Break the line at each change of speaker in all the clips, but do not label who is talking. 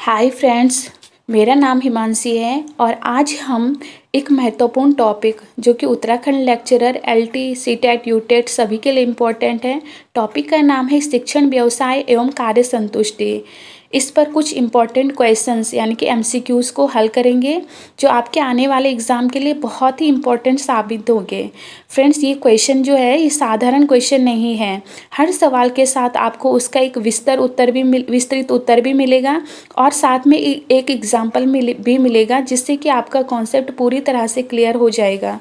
Hi friends, मेरा नाम हिमांशी है और आज हम एक महत्वपूर्ण टॉपिक जो कि Uttarakhand lecturer LT CTET UTET सभी के लिए इम्पोर्टेंट है। टॉपिक का नाम है शिक्षण व्यवसाय एवं कार्य संतुष्टि। इस पर कुछ इम्पॉर्टेंट क्वेश्चंस यानी कि एमसीक्यूज़ को हल करेंगे जो आपके आने वाले एग्ज़ाम के लिए बहुत ही इम्पोर्टेंट साबित होंगे। फ्रेंड्स, ये क्वेश्चन जो है ये साधारण क्वेश्चन नहीं है। हर सवाल के साथ आपको उसका एक विस्तृत उत्तर भी मिलेगा और साथ में एक एग्जाम्पल भी मिलेगा जिससे कि आपका कॉन्सेप्ट पूरी तरह से क्लियर हो जाएगा।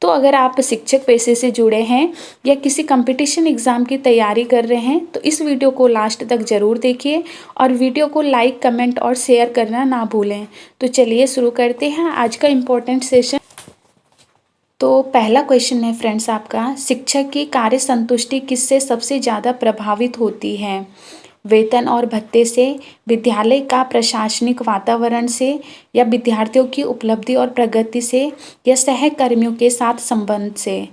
तो अगर आप शिक्षक पेशे से जुड़े हैं या किसी कंपटीशन एग्ज़ाम की तैयारी कर रहे हैं तो इस वीडियो को लास्ट तक ज़रूर देखिए और वीडियो को लाइक, कमेंट और शेयर करना ना भूलें। तो चलिए शुरू करते हैं आज का इम्पोर्टेंट सेशन। तो पहला क्वेश्चन है फ्रेंड्स आपका, शिक्षक की कार्य संतुष्टि किससे सबसे ज़्यादा प्रभावित होती है? वेतन और भत्ते से, विद्यालय का प्रशासनिक वातावरण से, या विद्यार्थियों की उपलब्धि और प्रगति से, या सहकर्मियों के साथ संबंध से।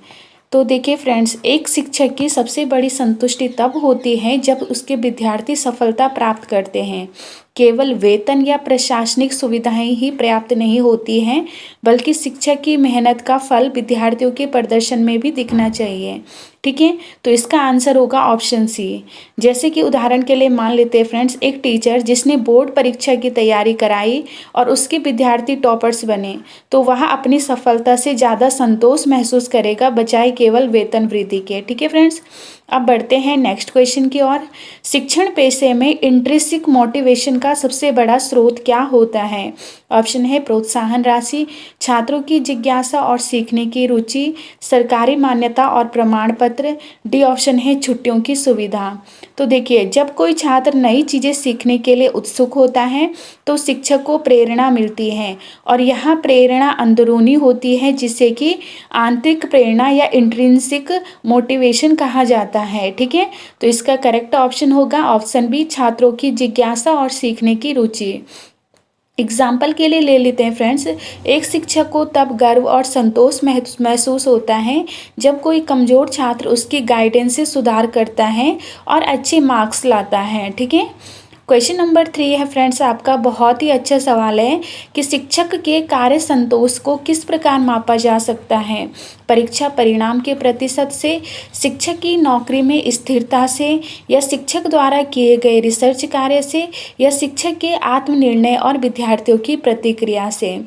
तो देखिए फ्रेंड्स, एक शिक्षक की सबसे बड़ी संतुष्टि तब होती है जब उसके विद्यार्थी सफलता प्राप्त करते हैं। केवल वेतन या प्रशासनिक सुविधाएं ही पर्याप्त नहीं होती हैं, बल्कि शिक्षक की मेहनत का फल विद्यार्थियों के प्रदर्शन में भी दिखना चाहिए। ठीक है, तो इसका आंसर होगा ऑप्शन सी। जैसे कि उदाहरण के लिए मान लेते हैं फ्रेंड्स, एक टीचर जिसने बोर्ड परीक्षा की तैयारी कराई और उसके विद्यार्थी टॉपर्स बने तो वह अपनी सफलता से ज़्यादा संतोष महसूस करेगा बजाय केवल वेतन वृद्धि के। ठीक है फ्रेंड्स, अब बढ़ते हैं नेक्स्ट क्वेश्चन की ओर। शिक्षण पेशे में इंट्रिंसिक मोटिवेशन का सबसे बड़ा स्रोत क्या होता है? ऑप्शन है प्रोत्साहन राशि, छात्रों की जिज्ञासा और सीखने की रुचि, सरकारी मान्यता और प्रमाण पत्र, डी ऑप्शन है छुट्टियों की सुविधा। तो देखिए, जब कोई छात्र नई चीज़ें सीखने के लिए उत्सुक होता है तो शिक्षक को प्रेरणा मिलती है और यह प्रेरणा अंदरूनी होती है जिसे कि आंतरिक प्रेरणा या इंट्रिंसिक मोटिवेशन कहा जाता है। ठीक है, तो इसका करेक्ट ऑप्शन होगा ऑप्शन बी, छात्रों की जिज्ञासा और सीखने की रुचि। एग्जाम्पल के लिए ले लेते हैं फ्रेंड्स, एक शिक्षक को तब गर्व और संतोष महसूस होता है जब कोई कमज़ोर छात्र उसकी गाइडेंस से सुधार करता है और अच्छे मार्क्स लाता है। ठीक है, क्वेश्चन नंबर 3 है फ्रेंड्स आपका, बहुत ही अच्छा सवाल है कि शिक्षक के कार्य संतोष को किस प्रकार मापा जा सकता है? परीक्षा परिणाम के प्रतिशत से, शिक्षक की नौकरी में स्थिरता से, या शिक्षक द्वारा किए गए रिसर्च कार्य से, या शिक्षक के आत्मनिर्णय और विद्यार्थियों की प्रतिक्रिया से।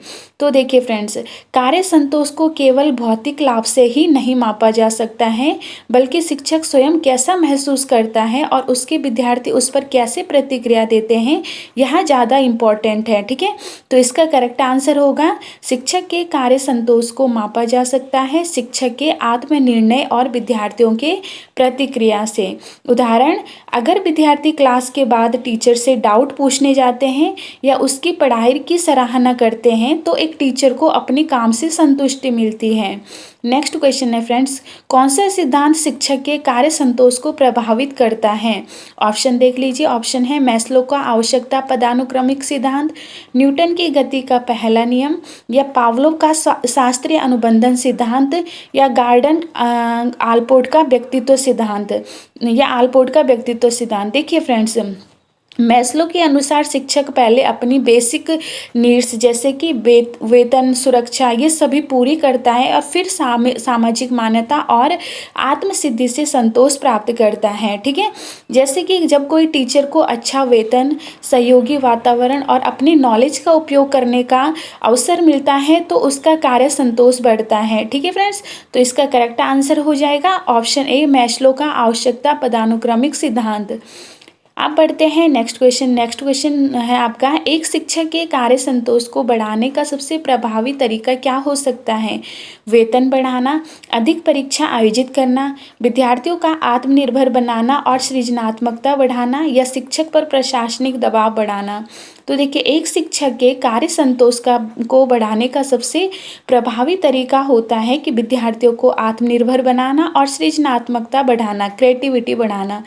तो देखिए फ्रेंड्स, कार्य संतोष को केवल भौतिक लाभ से ही नहीं मापा जा सकता है, बल्कि शिक्षक स्वयं कैसा महसूस करता है और उसके विद्यार्थी उस पर कैसे प्रतिक्रिया देते हैं, यह ज़्यादा इम्पॉर्टेंट है। ठीक है, तो इसका करेक्ट आंसर होगा शिक्षक के कार्य संतोष को मापा जा सकता है शिक्षक के आत्मनिर्णय और विद्यार्थियों के प्रतिक्रिया से। उदाहरण, अगर विद्यार्थी क्लास के बाद टीचर से डाउट पूछने जाते हैं या उसकी पढ़ाई की सराहना करते हैं तो एक टीचर को अपने काम से संतुष्टि मिलती है। नेक्स्ट क्वेश्चन है फ्रेंड्स, कौन सा सिद्धांत शिक्षक के कार्य संतोष को प्रभावित करता है? ऑप्शन देख लीजिए, ऑप्शन है मैस्लो का आवश्यकता पदानुक्रमिक सिद्धांत, न्यूटन की गति का पहला नियम, या पावलोव का शास्त्रीय अनुबंधन सिद्धांत, या गार्डन आलपोर्ट का व्यक्तित्व सिद्धांत। देखिए फ्रेंड्स, मैस्लो के अनुसार शिक्षक पहले अपनी बेसिक नीड्स जैसे कि वेतन, सुरक्षा, ये सभी पूरी करता है और फिर सामाजिक मान्यता और आत्मसिद्धि से संतोष प्राप्त करता है। ठीक है, जैसे कि जब कोई टीचर को अच्छा वेतन, सहयोगी वातावरण और अपनी नॉलेज का उपयोग करने का अवसर मिलता है तो उसका कार्य संतोष बढ़ता है। ठीक है फ्रेंड्स, तो इसका करेक्ट आंसर हो जाएगा ऑप्शन ए, मैस्लो का आवश्यकता पदानुक्रमिक सिद्धांत। आप बढ़ते हैं नेक्स्ट क्वेश्चन है आपका, एक शिक्षक के कार्य संतोष को बढ़ाने का सबसे प्रभावी तरीका क्या हो सकता है? वेतन बढ़ाना, अधिक परीक्षा आयोजित करना, विद्यार्थियों का आत्मनिर्भर बनाना और सृजनात्मकता बढ़ाना, या शिक्षक पर प्रशासनिक दबाव बढ़ाना। तो देखिए, एक शिक्षक के कार्य संतोष को बढ़ाने का सबसे प्रभावी तरीका होता है कि विद्यार्थियों को आत्मनिर्भर बनाना और सृजनात्मकता बढ़ाना, क्रिएटिविटी बढ़ाना।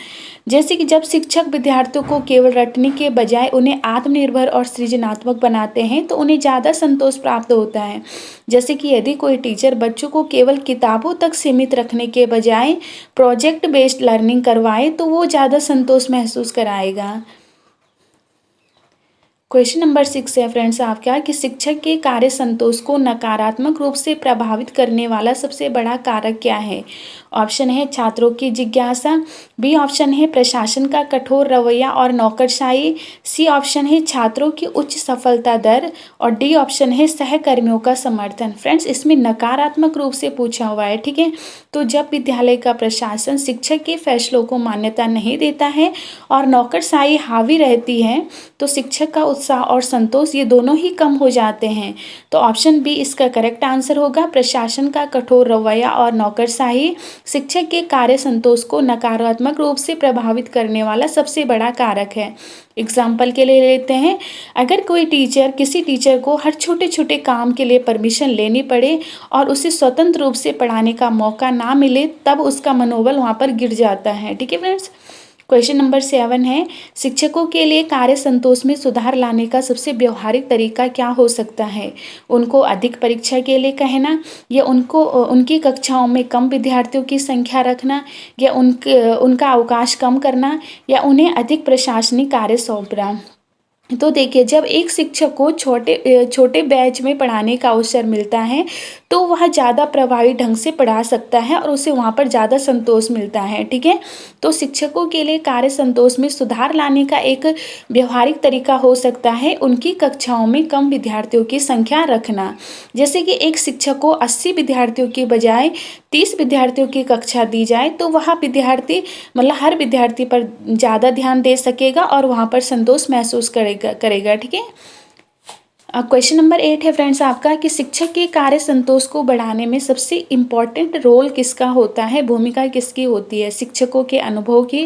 जैसे कि जब शिक्षक विद्यार्थियों को केवल रटने के बजाय उन्हें आत्मनिर्भर और सृजनात्मक बनाते हैं तो उन्हें ज़्यादा संतोष प्राप्त होता है। जैसे कि यदि कोई टीचर बच्चों को केवल किताबों तक सीमित रखने के बजाय प्रोजेक्ट बेस्ड लर्निंग करवाए तो वो ज़्यादा संतोष महसूस कराएगा। क्वेश्चन नंबर 6 है फ्रेंड्स आपका कि शिक्षक के कार्य संतोष को नकारात्मक रूप से प्रभावित करने वाला सबसे बड़ा कारक क्या है। ऑप्शन है छात्रों की जिज्ञासा, बी ऑप्शन है प्रशासन का कठोर रवैया और नौकरशाही, सी ऑप्शन है छात्रों की उच्च सफलता दर और डी ऑप्शन है सहकर्मियों का समर्थन। फ्रेंड्स इसमें नकारात्मक रूप से पूछा हुआ है, ठीक है। तो जब विद्यालय का प्रशासन शिक्षक के फैसलों को मान्यता नहीं देता है और नौकरशाही हावी रहती है तो शिक्षक का उत्साह और संतोष ये दोनों ही कम हो जाते हैं। तो ऑप्शन बी इसका करेक्ट आंसर होगा। प्रशासन का कठोर रवैया और नौकरशाही शिक्षक के कार्य संतोष को नकारात्मक रूप से प्रभावित करने वाला सबसे बड़ा कारक है। एग्जाम्पल के लिए लेते हैं, अगर कोई टीचर किसी टीचर को हर छोटे छोटे काम के लिए परमिशन लेनी पड़े और उसे स्वतंत्र रूप से पढ़ाने का मौका ना मिले तब उसका मनोबल वहाँ पर गिर जाता है, ठीक है फ्रेंड्स। क्वेश्चन नंबर 7 है, शिक्षकों के लिए कार्य संतोष में सुधार लाने का सबसे व्यवहारिक तरीका क्या हो सकता है। उनको अधिक परीक्षा के लिए कहना, या उनकी कक्षाओं में कम विद्यार्थियों की संख्या रखना, या उनका अवकाश कम करना, या उन्हें अधिक प्रशासनिक कार्य सौंपना। तो देखिए, जब एक शिक्षक को छोटे बैच में पढ़ाने का अवसर मिलता है तो वह ज़्यादा प्रभावी ढंग से पढ़ा सकता है और उसे वहाँ पर ज़्यादा संतोष मिलता है, ठीक है। तो शिक्षकों के लिए कार्य संतोष में सुधार लाने का एक व्यवहारिक तरीका हो सकता है उनकी कक्षाओं में कम विद्यार्थियों की संख्या रखना। जैसे कि एक शिक्षक को 80 विद्यार्थियों के बजाय 30 विद्यार्थियों की कक्षा दी जाए तो वह विद्यार्थी मतलब हर विद्यार्थी पर ज़्यादा ध्यान दे सकेगा और वहाँ पर संतोष महसूस करेगा, ठीक है। अब क्वेश्चन नंबर 8 है फ्रेंड्स आपका कि शिक्षक के कार्य संतोष को बढ़ाने में सबसे इम्पॉर्टेंट रोल किसका होता है, भूमिका किसकी होती है। शिक्षकों के अनुभव की,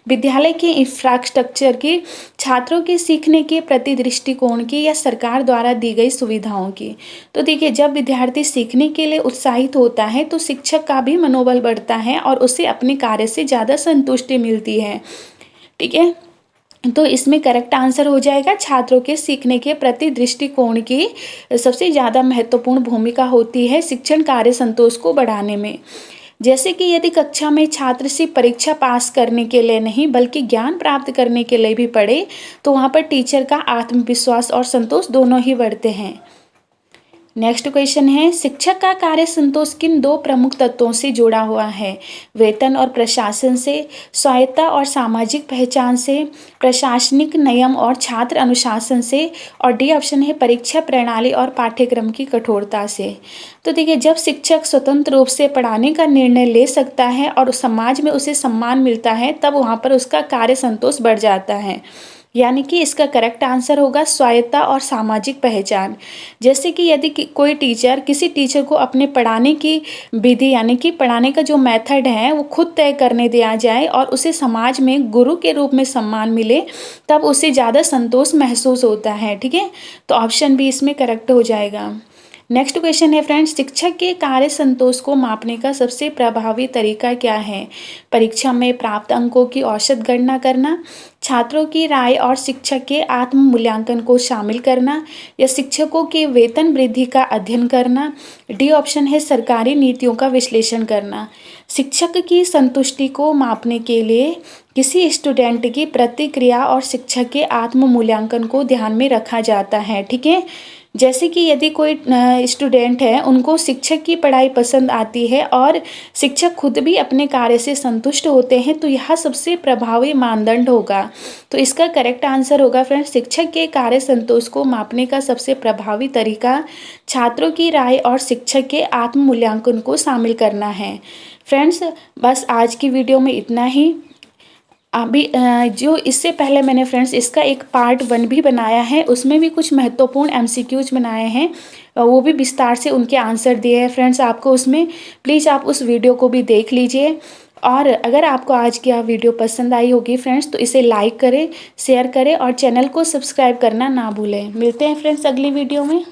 विद्यालय के इंफ्रास्ट्रक्चर की, छात्रों के सीखने के प्रति दृष्टिकोण की, या सरकार द्वारा दी गई सुविधाओं की। तो देखिए, जब विद्यार्थी सीखने के लिए उत्साहित होता है तो शिक्षक का भी मनोबल बढ़ता है और उसे अपने कार्य से ज़्यादा संतुष्टि मिलती है, ठीक है। तो इसमें करेक्ट आंसर हो जाएगा छात्रों के सीखने के प्रति दृष्टिकोण की सबसे ज़्यादा महत्वपूर्ण भूमिका होती है शिक्षण कार्य संतोष को बढ़ाने में। जैसे कि यदि कक्षा में छात्र सिर्फ परीक्षा पास करने के लिए नहीं बल्कि ज्ञान प्राप्त करने के लिए भी पढ़े तो वहाँ पर टीचर का आत्मविश्वास और संतोष दोनों ही बढ़ते हैं। नेक्स्ट क्वेश्चन है, शिक्षक का कार्य संतोष किन दो प्रमुख तत्वों से जुड़ा हुआ है। वेतन और प्रशासन से, स्वायत्ता और सामाजिक पहचान से, प्रशासनिक नियम और छात्र अनुशासन से, और डी ऑप्शन है परीक्षा प्रणाली और पाठ्यक्रम की कठोरता से। तो देखिए, जब शिक्षक स्वतंत्र रूप से पढ़ाने का निर्णय ले सकता है और समाज में उसे सम्मान मिलता है तब वहाँ पर उसका कार्य संतोष बढ़ जाता है। यानी कि इसका करेक्ट आंसर होगा स्वायत्ता और सामाजिक पहचान। जैसे कि यदि कोई टीचर किसी टीचर को अपने पढ़ाने की विधि यानी कि पढ़ाने का जो मेथड है वो खुद तय करने दिया जाए और उसे समाज में गुरु के रूप में सम्मान मिले तब उसे ज़्यादा संतोष महसूस होता है, ठीक है। तो ऑप्शन बी इसमें करेक्ट हो जाएगा। नेक्स्ट क्वेश्चन है फ्रेंड्स, शिक्षक के कार्य संतोष को मापने का सबसे प्रभावी तरीका क्या है। परीक्षा में प्राप्त अंकों की औसत गणना करना, छात्रों की राय और शिक्षक के आत्म मूल्यांकन को शामिल करना, या शिक्षकों के वेतन वृद्धि का अध्ययन करना। डी ऑप्शन है सरकारी नीतियों का विश्लेषण करना। शिक्षक की संतुष्टि को मापने के लिए किसी स्टूडेंट की प्रतिक्रिया और शिक्षक के आत्म मूल्यांकन को ध्यान में रखा जाता है, ठीक है। जैसे कि यदि कोई स्टूडेंट है उनको शिक्षक की पढ़ाई पसंद आती है और शिक्षक खुद भी अपने कार्य से संतुष्ट होते हैं तो यह सबसे प्रभावी मानदंड होगा। तो इसका करेक्ट आंसर होगा फ्रेंड्स, शिक्षक के कार्य संतोष को मापने का सबसे प्रभावी तरीका छात्रों की राय और शिक्षक के आत्म मूल्यांकन को शामिल करना है। फ्रेंड्स बस आज की वीडियो में इतना ही। अभी जो इससे पहले मैंने फ्रेंड्स इसका एक पार्ट 1 भी बनाया है, उसमें भी कुछ महत्वपूर्ण MCQs बनाए हैं, वो भी विस्तार से उनके आंसर दिए हैं फ्रेंड्स आपको उसमें। प्लीज़ आप उस वीडियो को भी देख लीजिए। और अगर आपको आज की वीडियो पसंद आई होगी फ्रेंड्स तो इसे लाइक करें, शेयर करें और चैनल को सब्सक्राइब करना ना भूलें। मिलते हैं फ्रेंड्स अगली वीडियो में।